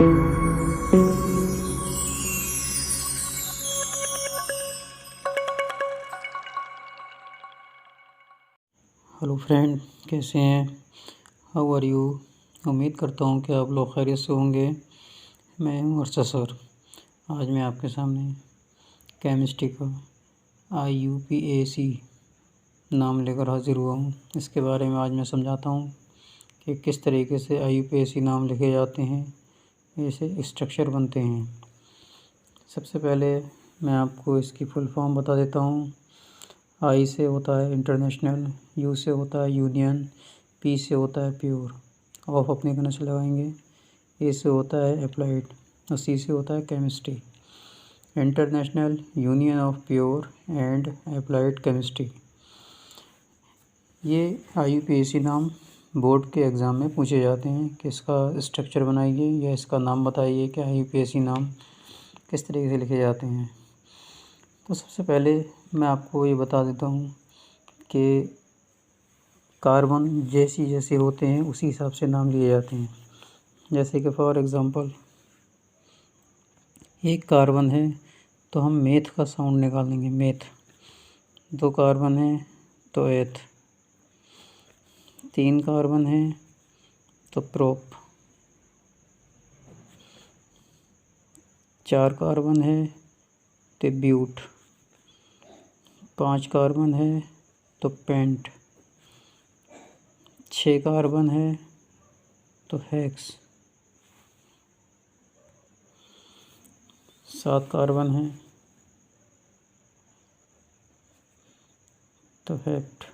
Hello friend, कैसे हैं? How are you? उम्मीद करता हूँ कि आप लोग खैरियत से होंगे। मैं हूँ अर्शद सर। आज मैं आपके सामने केमिस्ट्री का IUPAC नाम लेकर हाजिर हुआ हूँ। इसके बारे में आज मैं समझाता हूँ कि किस तरीके से IUPAC नाम लिखे जाते हैं, ऐसे स्ट्रक्चर बनते हैं। सबसे पहले मैं आपको इसकी फुल फॉर्म बता देता हूँ। I से होता है इंटरनेशनल, U से होता है यूनियन, P से होता है प्योर। ऑफ अपने कन्ने से लगाएंगे। A से होता है अप्लाइड और C से होता है chemistry. International union of pure and applied chemistry. ये IUPAC नाम बोर्ड के एग्ज़ाम में पूछे जाते हैं कि इसका स्ट्रक्चर बनाइए या इसका नाम बताइए कि IUPAC नाम किस तरीके से लिखे जाते हैं। तो सबसे पहले मैं आपको ये बता देता हूँ कि कार्बन जैसे जैसे होते हैं उसी हिसाब से नाम लिए जाते हैं। जैसे कि फॉर एग्ज़ाम्पल एक कार्बन है तो हम मेथ का साउंड निकालेंगे, मेथ। 2 कार्बन है तो एथ। 3 कार्बन है तो प्रोप। 4 कार्बन है तो ब्यूट। 5 कार्बन है तो पेंट। 6 कार्बन है तो हेक्स। 7 कार्बन है तो हेप्ट।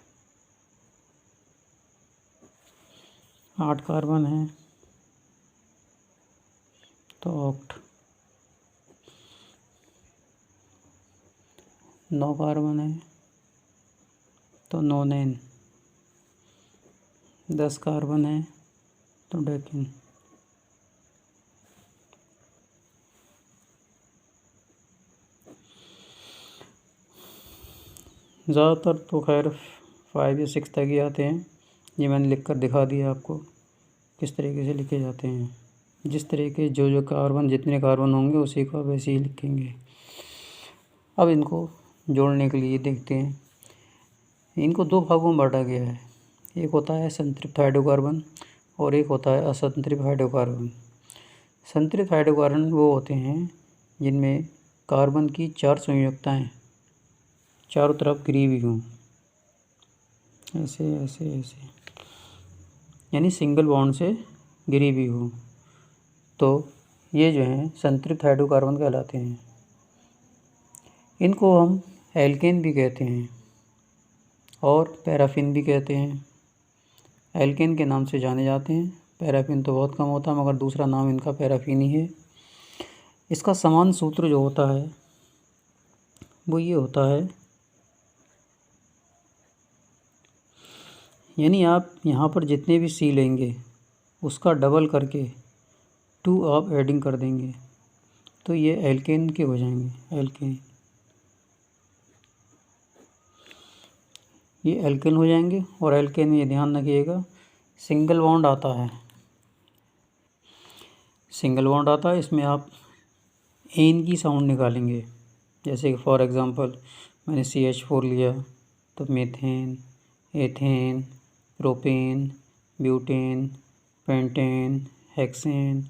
8 कार्बन है तो ऑक्ट। 9 कार्बन है तो नोनेन। 10 कार्बन है तो डेकिन। ज़्यादातर तो खैर 5 या 6 तक ही आते हैं। ये मैंने लिख कर दिखा दिया आपको किस तरीके से लिखे जाते हैं। जिस तरीके जो कार्बन जितने कार्बन होंगे उसी को वैसे ही लिखेंगे। अब इनको जोड़ने के लिए देखते हैं। इनको 2 भागों में बांटा गया है। एक होता है संतृप्त हाइड्रोकार्बन और एक होता है असंतृप्त हाइड्रोकार्बन। संतृप्त हाइड्रोकार्बन वो होते हैं जिनमें कार्बन की 4 संयुक्ताएं चारों तरफ घिरी हुई हों, ऐसे ऐसे ऐसे, यानी सिंगल बॉन्ड से घिरी हुई हो, तो ये जो हैं संतृप्त हाइड्रोकार्बन कहलाते हैं। इनको हम एल्केन भी कहते हैं और पैराफिन भी कहते हैं। एल्केन के नाम से जाने जाते हैं, पैराफिन तो बहुत कम होता है, मगर दूसरा नाम इनका पैराफिन ही है। इसका समान सूत्र जो होता है वो ये होता है, यानी आप यहाँ पर जितने भी C लेंगे उसका डबल करके 2 आप एडिंग कर देंगे तो ये एल्केन के हो जाएंगे। एल्केन, ये एल्केन हो जाएंगे। और एल्केन में ये ध्यान रखिएगा सिंगल बॉन्ड आता है, सिंगल बॉन्ड आता है। इसमें आप एन की साउंड निकालेंगे। जैसे कि फॉर एग्ज़ाम्पल मैंने CH4 लिया तो methane, ethane, propane, butane, pentane, hexane,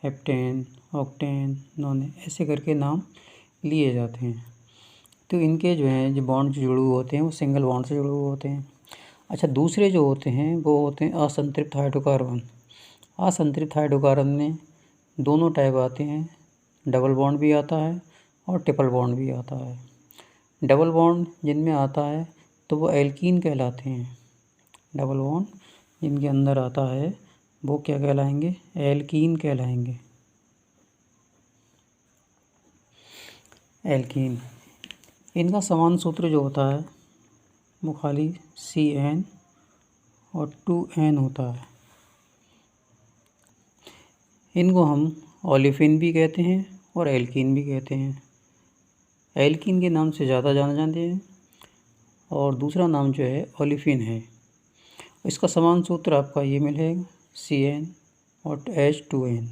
heptane, octane, नोनेन, ऐसे करके नाम लिए जाते हैं। तो इनके जो हैं जो बॉन्ड जुड़े हुए होते हैं वो सिंगल बॉन्ड से जुड़े हुए होते हैं। अच्छा, दूसरे जो होते हैं वो होते हैं असंतृप्त हाइड्रोकार्बन। असंतृप्त हाइड्रोकार्बन में दोनों टाइप आते हैं, डबल बॉन्ड भी आता है और ट्रिपल बॉन्ड भी आता है। डबल बॉन्ड जिनमें आता है तो वो एल्कीन कहलाते हैं। डबल बॉन्ड जिनके अंदर आता है वो क्या कहलाएंगे? एल्कीन कहलाएंगे। एल्कीन। इनका समान सूत्र जो होता है वो खाली CN और 2N होता है। इनको हम ओलेफिन भी कहते हैं और एल्कीन भी कहते हैं। एल्कीन के नाम से ज़्यादा जाने जाते हैं और दूसरा नाम जो है ओलेफिन है। इसका समान सूत्र आपका ये मिलेगा CN और H2N।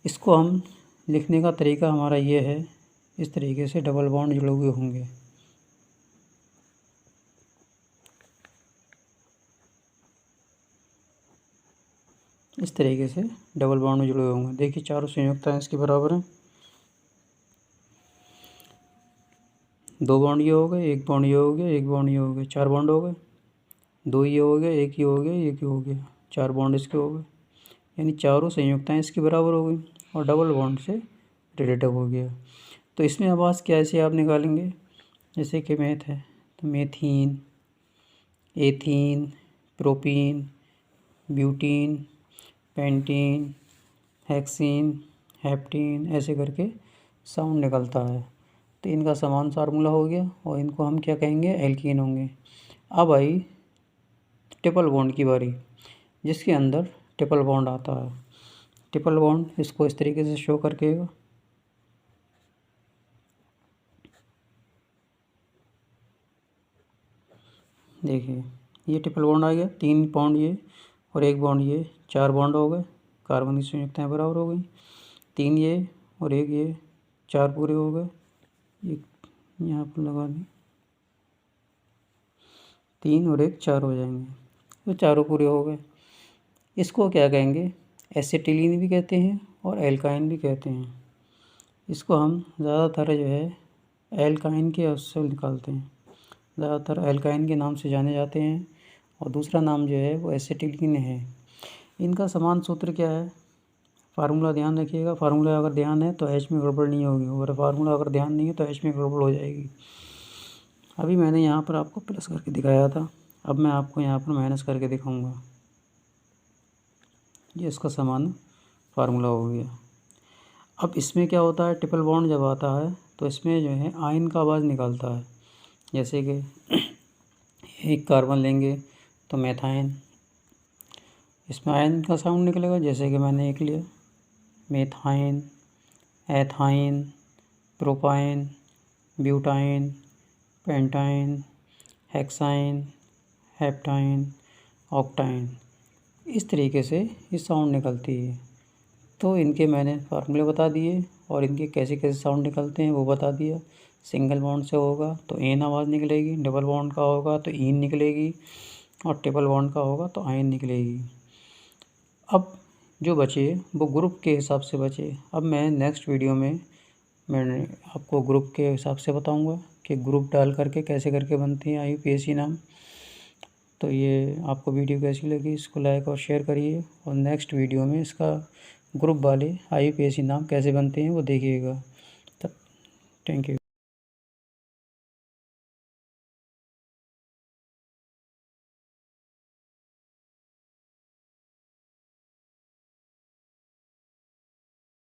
इसको हम लिखने का तरीका हमारा ये है, इस तरीके से डबल बॉन्ड जुड़े हुए होंगे। इस तरीके से डबल बॉन्ड में जुड़े हुए होंगे। देखिए चारों संयुक्ताएं इसके बराबर हैं। 2 बॉन्ड ये हो गए, 1 बॉन्ड ये हो गया, 1 बॉन्ड ये हो गया, 4 बॉन्ड हो गए। 2 ये हो गए, 1 ये हो गया, 1 ये हो गया, 4 बॉन्ड इसके हो गए। यानी चारों संयुक्ताएं इसके बराबर हो गई और डबल बॉन्ड से रिलेटिव हो गया। तो इसमें आवाज़ कैसे आप निकालेंगे, जैसे कि मैथ है तो methene, ethene, propene, butene, pentene, hexene, heptene, ऐसे करके साउंड निकलता है। तो इनका समान फार्मूला हो गया और इनको हम क्या कहेंगे, एल्कीन होंगे। अब आई ट्रिपल बॉन्ड की बारी, जिसके अंदर ट्रिपल बॉन्ड आता है। ट्रिपल बॉन्ड इसको इस तरीके से शो करके, देखिए ये ट्रिपल बॉन्ड आ गया, 3 बॉन्ड ये और 1 बॉन्ड ये, 4 बॉन्ड हो गए, कार्बन की संयुक्ताएं बराबर हो गई। 3 ये और 1 ये, 4 पूरे हो गए। एक यहाँ पर लगा दें, 3 और 1 4 हो जाएंगे, तो चारों पूरे हो गए। इसको क्या कहेंगे, एसिटिलीन भी कहते हैं और एल्काइन भी कहते हैं। इसको हम ज़्यादातर जो है एल्काइन के उससे निकालते हैं, ज़्यादातर एल्काइन के नाम से जाने जाते हैं और दूसरा नाम जो है वो एसिटिलीन है। इनका समान सूत्र क्या है, फार्मूला ध्यान रखिएगा। फार्मूला अगर ध्यान है तो एच में गड़बड़ नहीं होगी, और फार्मूला अगर ध्यान नहीं है तो एच में गड़बड़ हो जाएगी। अभी मैंने यहाँ पर आपको प्लस करके दिखाया था, अब मैं आपको यहाँ पर माइनस करके दिखाऊंगा। ये इसका समान फार्मूला हो गया। अब इसमें क्या होता है, ट्रिपल बॉन्ड जब आता है तो इसमें जो है आयन का आवाज़ निकलता है। जैसे कि एक कार्बन लेंगे तो मेथाइन, इसमें आयन का साउंड निकलेगा। जैसे कि मैंने एक लिया, methyne, ethyne, propyne, butyne, pentyne, hexyne, heptyne, octyne, इस तरीके से ये साउंड निकलती है। तो इनके मैंने फार्मूले बता दिए और इनके कैसे कैसे साउंड निकलते हैं वो बता दिया। सिंगल बॉन्ड से होगा तो एन आवाज़ निकलेगी, डबल बॉन्ड का होगा तो ईन निकलेगी और ट्रिपल बॉन्ड का होगा तो आयन निकलेगी। अब जो बचे वो ग्रुप के हिसाब से बचे। अब मैं नेक्स्ट वीडियो में मैंने आपको ग्रुप के हिसाब से बताऊंगा कि ग्रुप डाल करके कैसे करके बनती हैं IUPAC नाम। तो ये आपको वीडियो कैसी लगी, इसको लाइक और शेयर करिए और नेक्स्ट वीडियो में इसका ग्रुप वाले IUPAC नाम कैसे बनते हैं वो देखिएगा। तब थैंक यू।